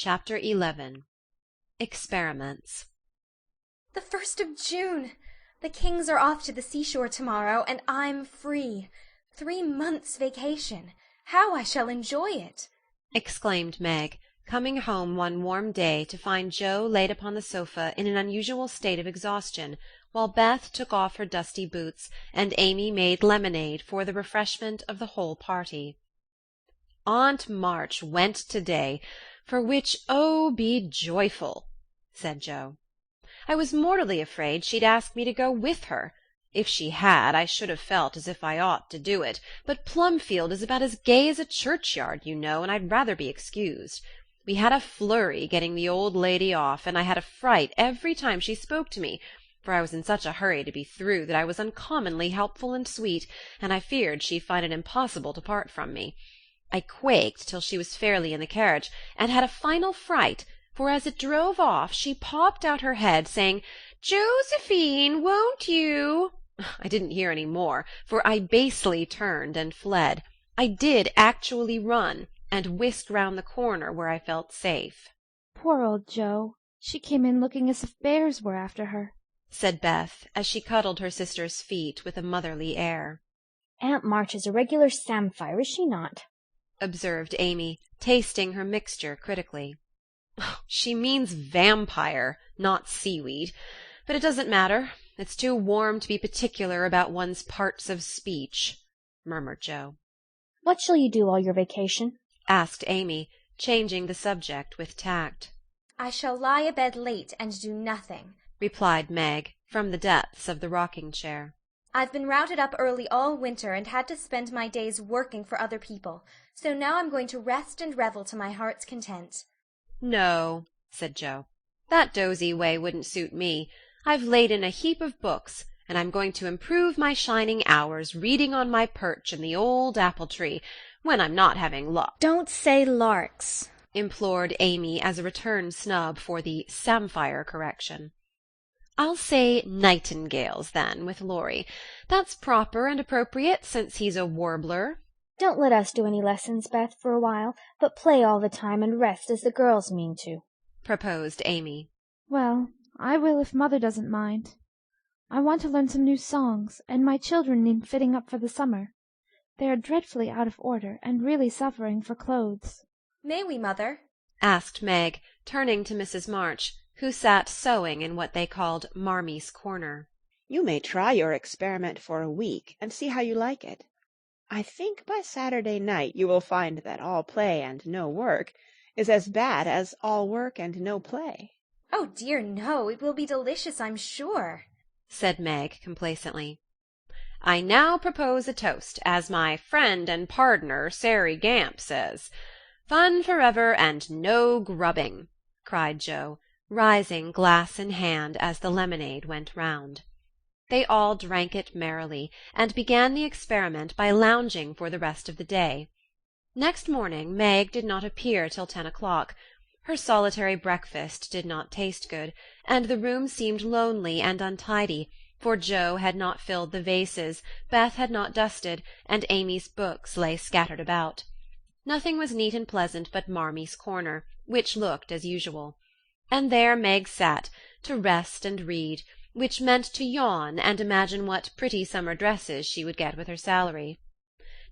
Chapter 11 Experiments. The 1st of June! The Kings are off to the seashore tomorrow, and I'm free. 3 months' vacation. How I shall enjoy it! Exclaimed Meg, coming home one warm day to find Joe laid upon the sofa in an unusual state of exhaustion, while Beth took off her dusty boots, and Amy made lemonade for the refreshment of the whole party. "Aunt March went to-day, for which, oh, be joyful!" said Joe. "I was mortally afraid she'd ask me to go with her. If she had, I should have felt as if I ought to do it, but Plumfield is about as gay as a churchyard, you know, and I'd rather be excused. We had a flurry getting the old lady off, and I had a fright every time she spoke to me, for I was in such a hurry to be through that I was uncommonly helpful and sweet, and I feared she'd find it impossible to part from me. I quaked till she was fairly in the carriage, and had a final fright, for as it drove off she popped out her head, saying, 'Josephine, won't you?' I didn't hear any more, for I basely turned and fled. I did actually run, and whisked round the corner where I felt safe." "Poor old Joe! She came in looking as if bears were after her," said Beth, as she cuddled her sister's feet with a motherly air. "Aunt March is a regular samphire, is she not?" observed Amy, tasting her mixture critically. "She means vampire, not seaweed. But it doesn't matter. It's too warm to be particular about one's parts of speech," murmured Joe. "What shall you do all your vacation?" asked Amy, changing the subject with tact. I shall lie abed late and do nothing, replied Meg, from the depths of the rocking-chair. I've been routed up early all winter and had to spend my days working for other people, so now I'm going to rest and revel to my heart's content. "No," said Joe. "That dozy way wouldn't suit me. I've laid in a heap of books, and I'm going to improve my shining hours reading on my perch in the old apple-tree, when I'm not having luck." "Don't say larks," implored Amy as a return snub for the samphire correction. "I'll say nightingales, then, with Laurie. That's proper and appropriate, since he's a warbler." "Don't let us do any lessons, Beth, for a while, but play all the time and rest as the girls mean to," proposed Amy. "Well, I will if Mother doesn't mind. I want to learn some new songs, and my children need fitting up for the summer. They are dreadfully out of order, and really suffering for clothes." May we, Mother? asked Meg, turning to Mrs. March, who sat sewing in what they called Marmy's corner. "You may try your experiment for a week and see how you like it. I think by Saturday night you will find that all play and no work is as bad as all work and no play." Oh dear, no, it will be delicious, I'm sure, said Meg complacently. "I now propose a toast, as my friend and pardner, Sary Gamp, says. Fun forever and no grubbing," cried Joe, rising glass in hand as the lemonade went round. They all drank it merrily, and began the experiment by lounging for the rest of the day. Next morning Meg did not appear till 10 o'clock. Her solitary breakfast did not taste good, and the room seemed lonely and untidy, for Joe had not filled the vases, Beth had not dusted, and Amy's books lay scattered about. Nothing was neat and pleasant but Marmy's corner, which looked as usual. And there Meg sat, to rest and read, which meant to yawn and imagine what pretty summer dresses she would get with her salary.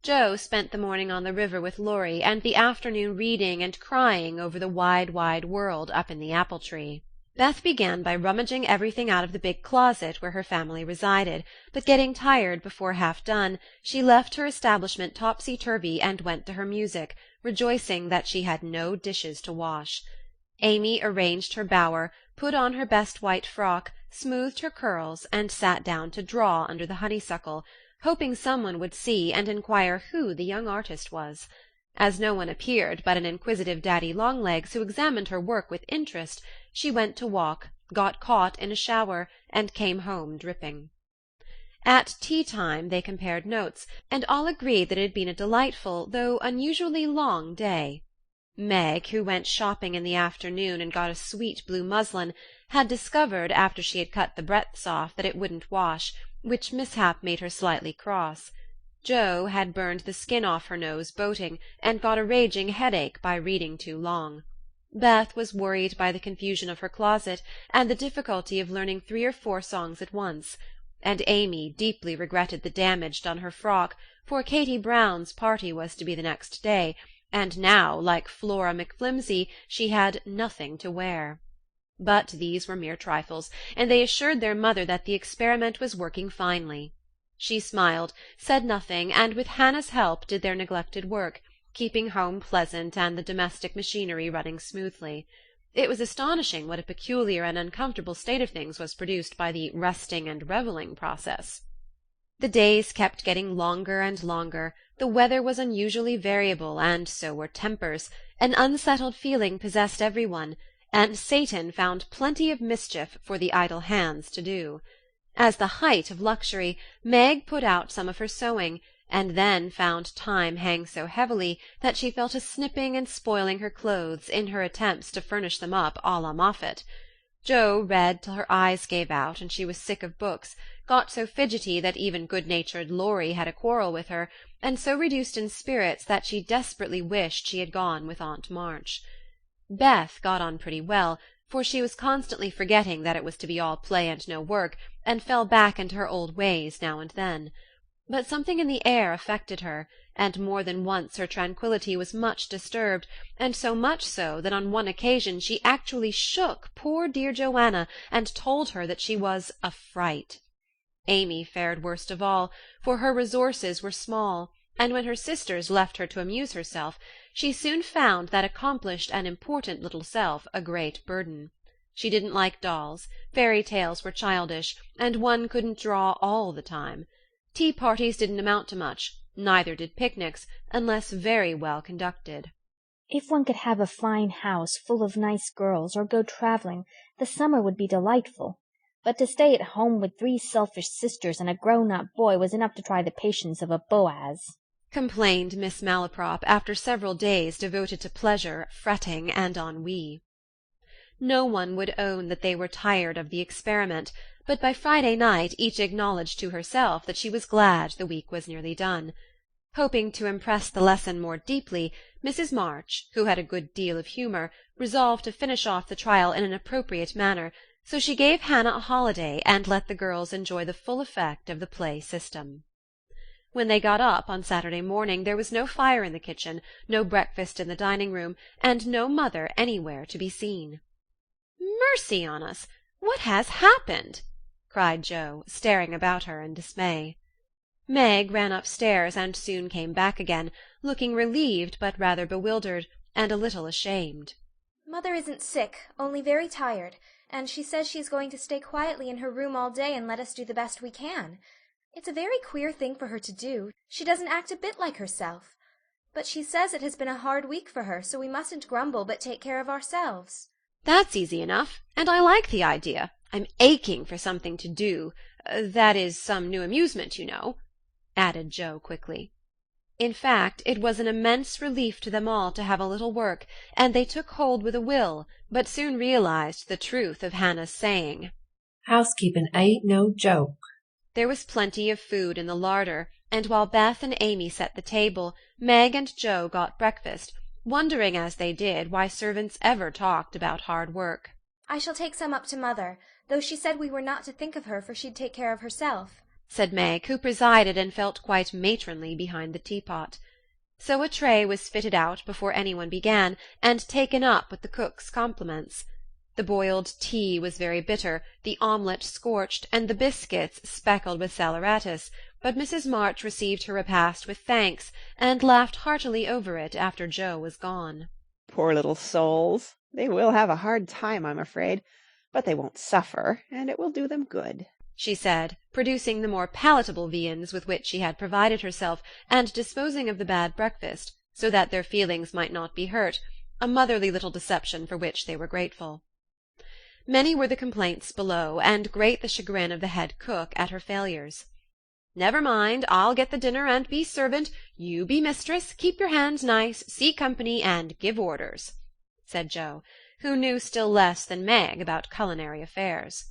Joe spent the morning on the river with Laurie, and the afternoon reading and crying over the wide, wide world up in the apple-tree. Beth began by rummaging everything out of the big closet where her family resided, but getting tired before half done, she left her establishment topsy-turvy and went to her music, rejoicing that she had no dishes to wash. Amy arranged her bower, put on her best white frock, smoothed her curls, and sat down to draw under the honeysuckle, hoping someone would see and inquire who the young artist was. As no one appeared but an inquisitive Daddy-long-legs who examined her work with interest, she went to walk, got caught in a shower, and came home dripping. At tea-time they compared notes, and all agreed that it had been a delightful, though unusually long day. Meg, who went shopping in the afternoon and got a sweet blue muslin, had discovered, after she had cut the breadths off, that it wouldn't wash, which mishap made her slightly cross. Joe had burned the skin off her nose boating, and got a raging headache by reading too long. Beth was worried by the confusion of her closet and the difficulty of learning 3 or 4 songs at once, and Amy deeply regretted the damage done her frock, for Katy Brown's party was to be the next day, and now, like Flora McFlimsy, she had nothing to wear. But these were mere trifles, and they assured their mother that the experiment was working finely. She smiled, said nothing, and with Hannah's help did their neglected work, keeping home pleasant and the domestic machinery running smoothly. It was astonishing what a peculiar and uncomfortable state of things was produced by the resting and revelling process. The days kept getting longer and longer, the weather was unusually variable, and so were tempers. An unsettled feeling possessed every one, and Satan found plenty of mischief for the idle hands to do. As the height of luxury, Meg put out some of her sewing, and then found time hang so heavily that she fell to snipping and spoiling her clothes in her attempts to furnish them up à la Moffat. Jo read till her eyes gave out and she was sick of books, got so fidgety that even good-natured Laurie had a quarrel with her, and so reduced in spirits that she desperately wished she had gone with Aunt March. Beth got on pretty well, for she was constantly forgetting that it was to be all play and no work, and fell back into her old ways now and then. But something in the air affected her, and more than once her tranquillity was much disturbed, and so much so that on one occasion she actually shook poor dear Joanna and told her that she was a fright. Amy fared worst of all, for her resources were small, and when her sisters left her to amuse herself, she soon found that accomplished and important little self a great burden. She didn't like dolls, fairy tales were childish, and one couldn't draw all the time. Tea parties didn't amount to much, neither did picnics, unless very well conducted. If one could have a fine house full of nice girls, or go travelling, the summer would be delightful. But to stay at home with 3 selfish sisters and a grown-up boy was enough to try the patience of a Boaz, complained Miss Malaprop after several days devoted to pleasure, fretting, and ennui. No one would own that they were tired of the experiment, but by Friday night each acknowledged to herself that she was glad the week was nearly done. Hoping to impress the lesson more deeply, Mrs. March, who had a good deal of humour, resolved to finish off the trial in an appropriate manner, so she gave Hannah a holiday and let the girls enjoy the full effect of the play system. When they got up on Saturday morning there was no fire in the kitchen, no breakfast in the dining-room, and no mother anywhere to be seen. "Mercy on us! What has happened?" cried Jo, staring about her in dismay. Meg ran upstairs and soon came back again, looking relieved but rather bewildered, and a little ashamed. Mother isn't sick, only very tired, and she says she is going to stay quietly in her room all day and let us do the best we can. It's a very queer thing for her to do. She doesn't act a bit like herself. But she says it has been a hard week for her, so we mustn't grumble but take care of ourselves. That's easy enough, and I like the idea. I'm aching for something to do. That is, some new amusement, you know," added Jo quickly. In fact, it was an immense relief to them all to have a little work, and they took hold with a will, but soon realized the truth of Hannah's saying, "Housekeeping ain't no joke." There was plenty of food in the larder, and while Beth and Amy set the table, Meg and Jo got breakfast, wondering as they did why servants ever talked about hard work. I shall take some up to Mother, though she said we were not to think of her, for she'd take care of herself, said Meg, who presided and felt quite matronly behind the teapot. So a tray was fitted out before anyone began, and taken up with the cook's compliments. The boiled tea was very bitter, the omelette scorched, and the biscuits speckled with saleratus, but Mrs. March received her repast with thanks, and laughed heartily over it after Jo was gone. Poor little souls! They will have a hard time, I'm afraid, but they won't suffer, and it will do them good, she said, producing the more palatable viands with which she had provided herself, and disposing of the bad breakfast, so that their feelings might not be hurt, a motherly little deception for which they were grateful. Many were the complaints below, and great the chagrin of the head cook at her failures. "Never mind, I'll get the dinner and be servant. You be mistress, keep your hands nice, see company, and give orders," said Jo, who knew still less than Meg about culinary affairs.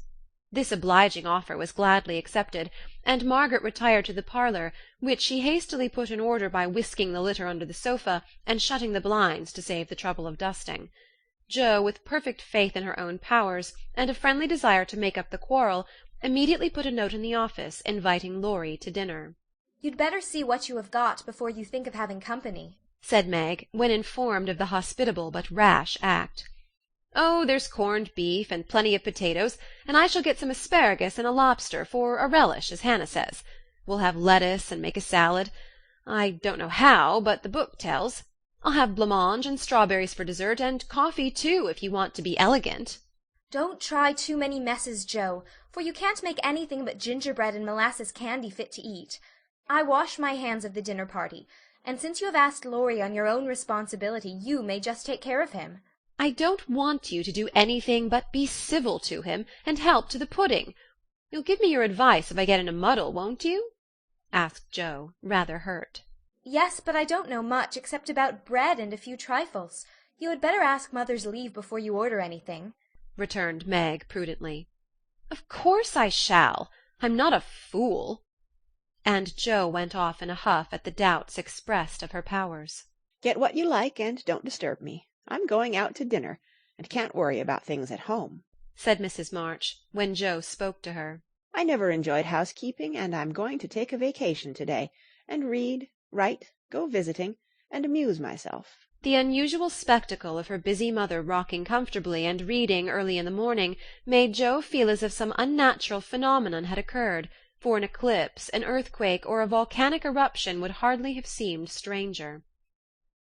This obliging offer was gladly accepted, and Margaret retired to the parlour, which she hastily put in order by whisking the litter under the sofa and shutting the blinds to save the trouble of dusting. Jo, with perfect faith in her own powers, and a friendly desire to make up the quarrel, immediately put a note in the office inviting Laurie to dinner. "You'd better see what you have got before you think of having company," said Meg, when informed of the hospitable but rash act. "Oh, there's corned beef and plenty of potatoes, and I shall get some asparagus and a lobster for a relish, as Hannah says. We'll have lettuce and make a salad. I don't know how, but the book tells. I'll have blancmange and strawberries for dessert, and coffee too, if you want to be elegant." "Don't try too many messes, Jo, for you can't make anything but gingerbread and molasses candy fit to eat. I wash my hands of the dinner party, and since you have asked Laurie on your own responsibility, you may just take care of him." "I don't want you to do anything but be civil to him, and help to the pudding. You'll give me your advice if I get in a muddle, won't you?" asked Jo, rather hurt. "Yes, but I don't know much, except about bread and a few trifles. You had better ask Mother's leave before you order anything," returned Meg prudently. "Of course I shall. I'm not a fool." And Jo went off in a huff at the doubts expressed of her powers. Get what you like and don't disturb me. I'm going out to dinner, and can't worry about things at home," said Mrs. March, when Jo spoke to her. "I never enjoyed housekeeping, and I'm going to take a vacation today, and read, write, go visiting, and amuse myself." The unusual spectacle of her busy mother rocking comfortably and reading early in the morning made Jo feel as if some unnatural phenomenon had occurred, for an eclipse, an earthquake, or a volcanic eruption would hardly have seemed stranger.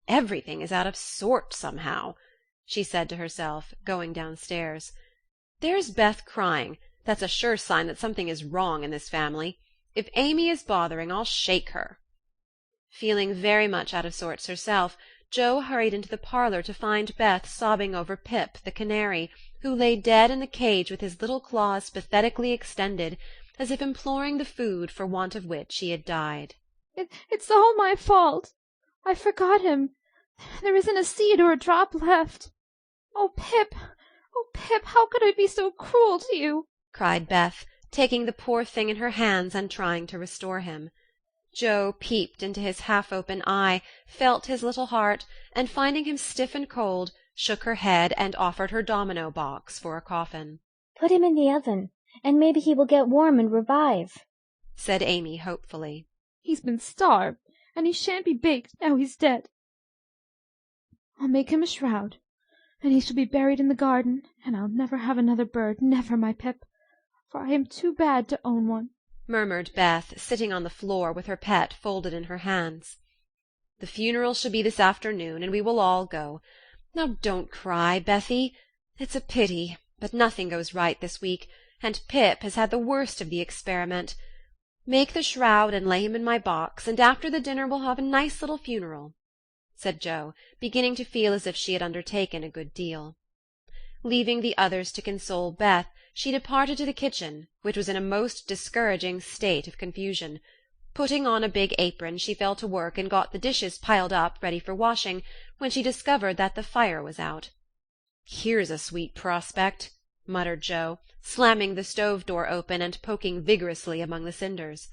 "Everything is out of sorts somehow," she said to herself, going downstairs. "There's Beth crying. That's a sure sign that something is wrong in this family. If Amy is bothering, I'll shake her." Feeling very much out of sorts herself, Jo hurried into the parlour to find Beth sobbing over Pip, the canary, who lay dead in the cage with his little claws pathetically extended, as if imploring the food for want of which he had died. It's all my fault. I forgot him. There isn't a seed or a drop left. Oh, Pip! Oh, Pip, how could I be so cruel to you?" cried Beth, taking the poor thing in her hands and trying to restore him. Jo peeped into his half-open eye, felt his little heart, and finding him stiff and cold, shook her head and offered her domino box for a coffin. "Put him in the oven, and maybe he will get warm and revive," said Amy hopefully. "He's been starved, and he shan't be baked now he's dead. I'll make him a shroud, and he shall be buried in the garden, and I'll never have another bird, never, my Pip, for I am too bad to own one," murmured Beth, sitting on the floor with her pet folded in her hands. "The funeral shall be this afternoon, and we will all go. Now don't cry, Bethy. It's a pity, but nothing goes right this week, and Pip has had the worst of the experiment. Make the shroud and lay him in my box, and after the dinner we'll have a nice little funeral," said Jo, beginning to feel as if she had undertaken a good deal. Leaving the others to console Beth, she departed to the kitchen, which was in a most discouraging state of confusion. Putting on a big apron, she fell to work and got the dishes piled up ready for washing, when she discovered that the fire was out. "Here's a sweet prospect," muttered Jo, slamming the stove door open and poking vigorously among the cinders.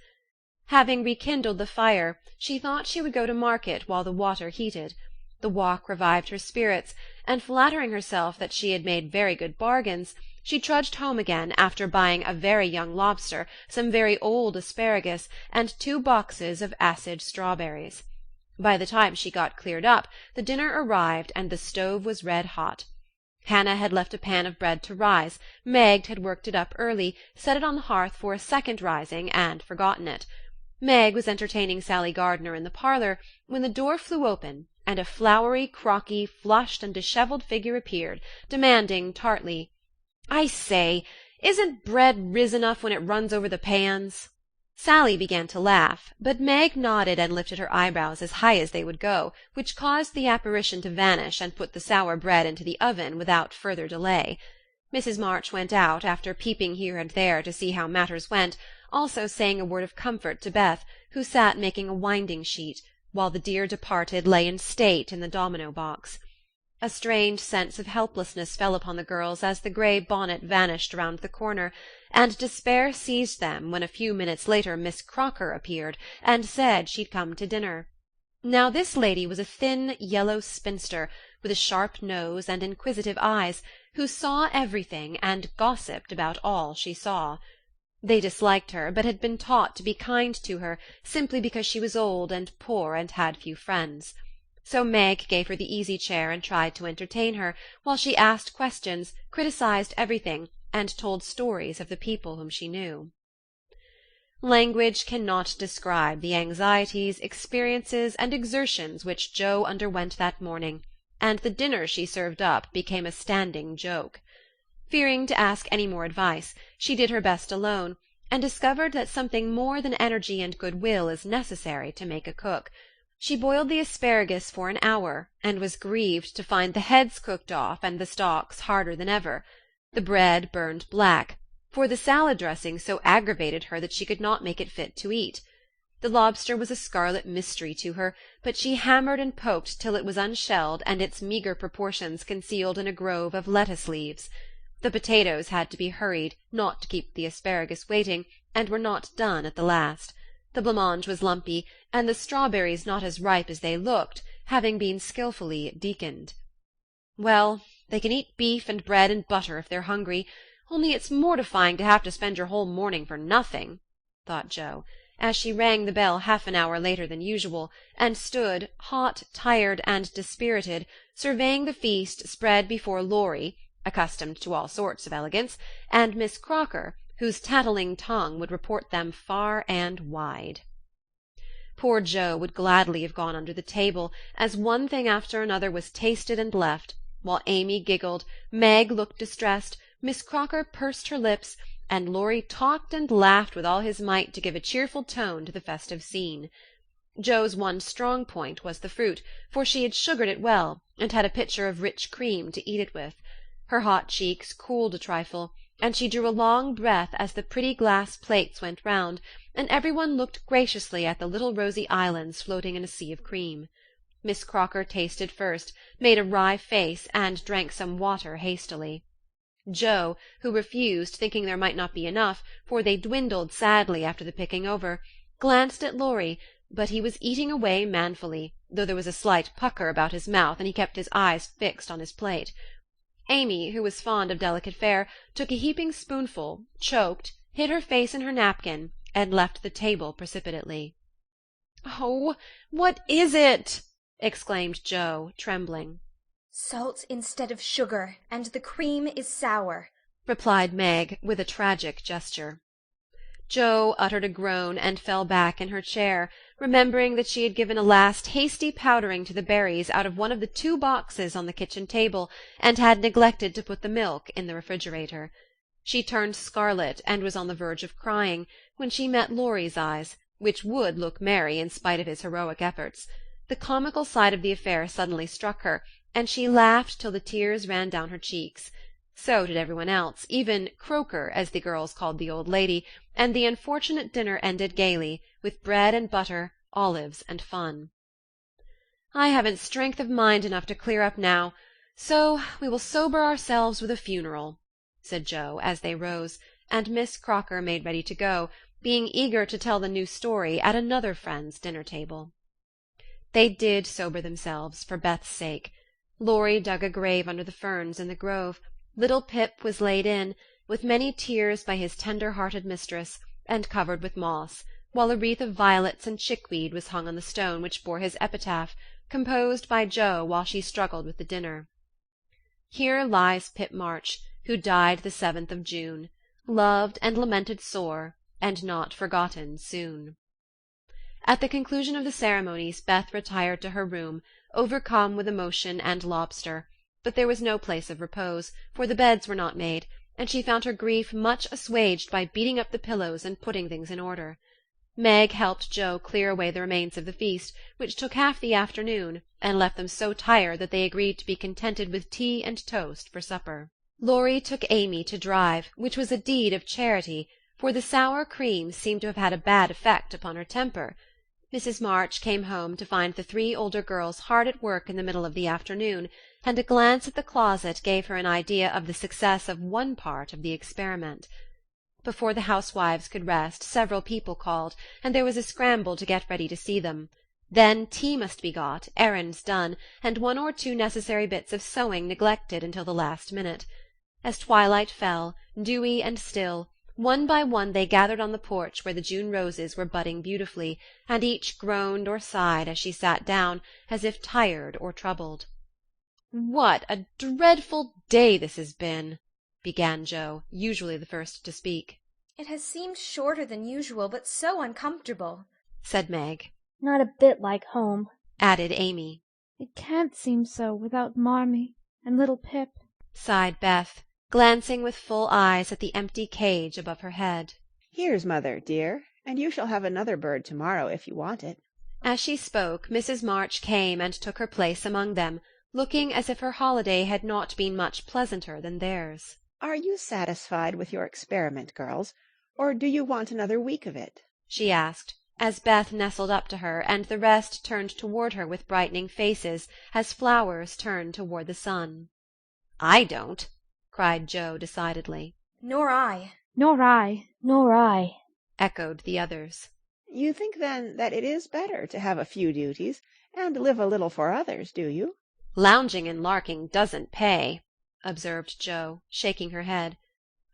Having rekindled the fire, she thought she would go to market while the water heated. The walk revived her spirits, and flattering herself that she had made very good bargains, she trudged home again after buying a very young lobster, some very old asparagus, and 2 boxes of acid strawberries. By the time she got cleared up, the dinner arrived, and the stove was red hot. Hannah had left a pan of bread to rise, Meg had worked it up early, set it on the hearth for a second rising, and forgotten it. Meg was entertaining Sally Gardner in the parlour, when the door flew open, and a floury, crocky, flushed, and dishevelled figure appeared, demanding tartly, "I say, isn't bread riz enough when it runs over the pans?" Sally began to laugh, but Meg nodded and lifted her eyebrows as high as they would go, which caused the apparition to vanish and put the sour bread into the oven without further delay. Mrs. March went out, after peeping here and there to see how matters went, also saying a word of comfort to Beth, who sat making a winding-sheet, while the dear departed lay in state in the domino box. A strange sense of helplessness fell upon the girls as the grey bonnet vanished round the corner, and despair seized them when a few minutes later Miss Crocker appeared, and said she'd come to dinner. Now this lady was a thin, yellow spinster, with a sharp nose and inquisitive eyes, who saw everything and gossiped about all she saw. They disliked her, but had been taught to be kind to her, simply because she was old and poor and had few friends. So Meg gave her the easy chair and tried to entertain her, while she asked questions, criticized everything, and told stories of the people whom she knew. Language cannot describe the anxieties, experiences, and exertions which Jo underwent that morning, and the dinner she served up became a standing joke. Fearing to ask any more advice, she did her best alone, and discovered that something more than energy and good-will is necessary to make a cook. She boiled the asparagus for an hour, and was grieved to find the heads cooked off and the stalks harder than ever. The bread burned black, for the salad dressing so aggravated her that she could not make it fit to eat. The lobster was a scarlet mystery to her, but she hammered and poked till it was unshelled and its meagre proportions concealed in a grove of lettuce leaves. The potatoes had to be hurried, not to keep the asparagus waiting, and were not done at the last. The blancmange was lumpy, and the strawberries not as ripe as they looked, having been skilfully deaconed. Well, they can eat beef and bread and butter if they're hungry, only it's mortifying to have to spend your whole morning for nothing, thought Jo, as she rang the bell half an hour later than usual, and stood, hot, tired, and dispirited, surveying the feast spread before Laurie, accustomed to all sorts of elegance, and Miss Crocker, whose tattling tongue would report them far and wide. Poor Jo would gladly have gone under the table, as one thing after another was tasted and left, while Amy giggled, Meg looked distressed, Miss Crocker pursed her lips, and Laurie talked and laughed with all his might to give a cheerful tone to the festive scene. Jo's one strong point was the fruit, for she had sugared it well, and had a pitcher of rich cream to eat it with. Her hot cheeks cooled a trifle, and she drew a long breath as the pretty glass plates went round, and every one looked graciously at the little rosy islands floating in a sea of cream. Miss Crocker tasted first, made a wry face, and drank some water hastily. Jo, who refused, thinking there might not be enough, for they dwindled sadly after the picking over, glanced at Laurie, but he was eating away manfully, though there was a slight pucker about his mouth, and he kept his eyes fixed on his plate. Amy, who was fond of delicate fare, took a heaping spoonful, choked, hid her face in her napkin, and left the table precipitately. "Oh, what is it?" exclaimed Jo, trembling. "Salt instead of sugar, and the cream is sour," replied Meg, with a tragic gesture. Jo uttered a groan and fell back in her chair, remembering that she had given a last hasty powdering to the berries out of one of the 2 boxes on the kitchen table, and had neglected to put the milk in the refrigerator. She turned scarlet and was on the verge of crying, when she met Laurie's eyes, which would look merry in spite of his heroic efforts. The comical side of the affair suddenly struck her, and she laughed till the tears ran down her cheeks. So did everyone else, even Croker, as the girls called the old lady, and the unfortunate dinner ended gaily, with bread and butter, olives, and fun. "I haven't strength of mind enough to clear up now, so we will sober ourselves with a funeral," said Jo, as they rose, and Miss Crocker made ready to go, being eager to tell the new story at another friend's dinner-table. They did sober themselves, for Beth's sake. Laurie dug a grave under the ferns in the grove. Little Pip was laid in, with many tears by his tender-hearted mistress, and covered with moss, while a wreath of violets and chickweed was hung on the stone which bore his epitaph, composed by Jo while she struggled with the dinner. "Here lies Pip March, who died the 7th of June, loved and lamented sore, and not forgotten soon." At the conclusion of the ceremonies Beth retired to her room, overcome with emotion and lobster, but there was no place of repose, for the beds were not made, and she found her grief much assuaged by beating up the pillows and putting things in order. Meg helped Jo clear away the remains of the feast, which took half the afternoon, and left them so tired that they agreed to be contented with tea and toast for supper. Laurie took Amy to drive, which was a deed of charity, for the sour cream seemed to have had a bad effect upon her temper. Mrs. March came home to find the 3 older girls hard at work in the middle of the afternoon, and a glance at the closet gave her an idea of the success of one part of the experiment. Before the housewives could rest, several people called, and there was a scramble to get ready to see them. Then tea must be got, errands done, and one or two necessary bits of sewing neglected until the last minute. As twilight fell, dewy and still, one by one they gathered on the porch where the June roses were budding beautifully, and each groaned or sighed as she sat down, as if tired or troubled. "What a dreadful day this has been!" began Joe, usually the first to speak. It has seemed shorter than usual, but so uncomfortable, said Meg. Not a bit like home, added Amy. It can't seem so without Marmee and little Pip, sighed Beth, glancing with full eyes at the empty cage above her head. Here's mother, dear, and you shall have another bird tomorrow if you want it. As she spoke, Mrs. March came and took her place among them, looking as if her holiday had not been much pleasanter than theirs. Are you satisfied with your experiment, girls, or do you want another week of it? She asked, as Beth nestled up to her, and the rest turned toward her with brightening faces, as flowers turn toward the sun. "I don't," cried Joe decidedly. Nor I. Nor I. Nor I, echoed the others. You think, then, that it is better to have a few duties, and live a little for others, do you? Lounging and larking doesn't pay, observed Joe, shaking her head.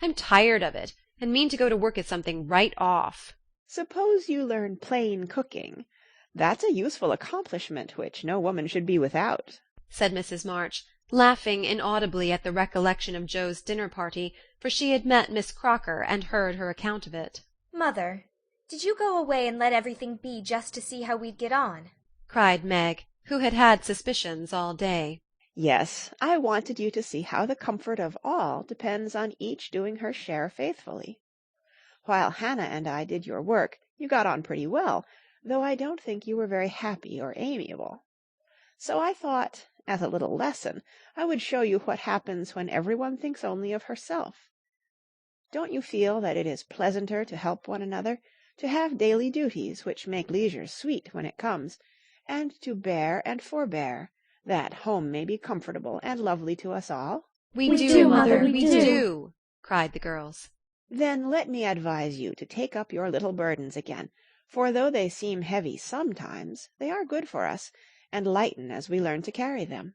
I'm tired of it, and mean to go to work at something right off. Suppose you learn plain cooking. That's a useful accomplishment which no woman should be without, said Mrs. March, laughing inaudibly at the recollection of Joe's dinner party, for she had met Miss Crocker and heard her account of it. Mother, did you go away and let everything be just to see how we'd get on? cried Meg, who had had suspicions all day. Yes, I wanted you to see how the comfort of all depends on each doing her share faithfully. While Hannah and I did your work, you got on pretty well, though I don't think you were very happy or amiable. So I thought, as a little lesson, I would show you what happens when everyone thinks only of herself. Don't you feel that it is pleasanter to help one another, to have daily duties which make leisure sweet when it comes, and to bear and forbear, that home may be comfortable and lovely to us all? We do, Mother, we do, cried the girls. Then let me advise you to take up your little burdens again, for though they seem heavy sometimes, they are good for us, and lighten as we learn to carry them.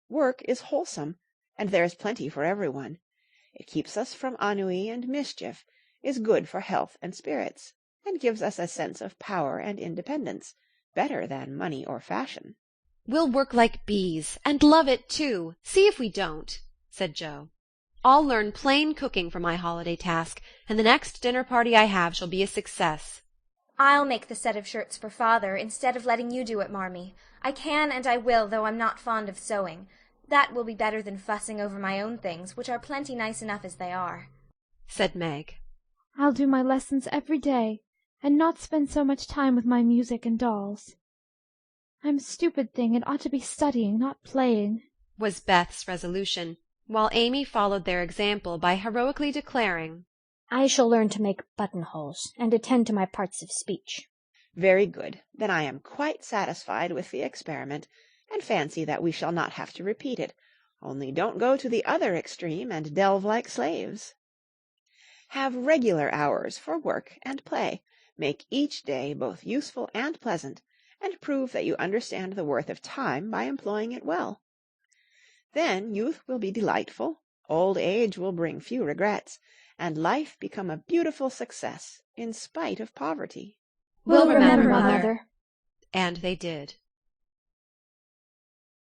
Work is wholesome, and there is plenty for everyone. It keeps us from ennui and mischief, is good for health and spirits, and gives us a sense of power and independence, better than money or fashion. We'll work like bees, and love it too. See if we don't, said Joe. I'll learn plain cooking for my holiday task, and the next dinner party I have shall be a success. I'll make the set of shirts for father, instead of letting you do it, Marmee. I can and I will, though I'm not fond of sewing. That will be better than fussing over my own things, which are plenty nice enough as they are, said Meg. I'll do my lessons every day, and not spend so much time with my music and dolls. I'm a stupid thing and ought to be studying, not playing, was Beth's resolution, while Amy followed their example by heroically declaring, I shall learn to make buttonholes and attend to my parts of speech. Very good. Then I am quite satisfied with the experiment, and fancy that we shall not have to repeat it. Only don't go to the other extreme and delve like slaves. Have regular hours for work and play. Make each day both useful and pleasant, and prove that you understand the worth of time by employing it well. Then youth will be delightful, old age will bring few regrets, and life become a beautiful success in spite of poverty. We'll remember, Mother. And they did.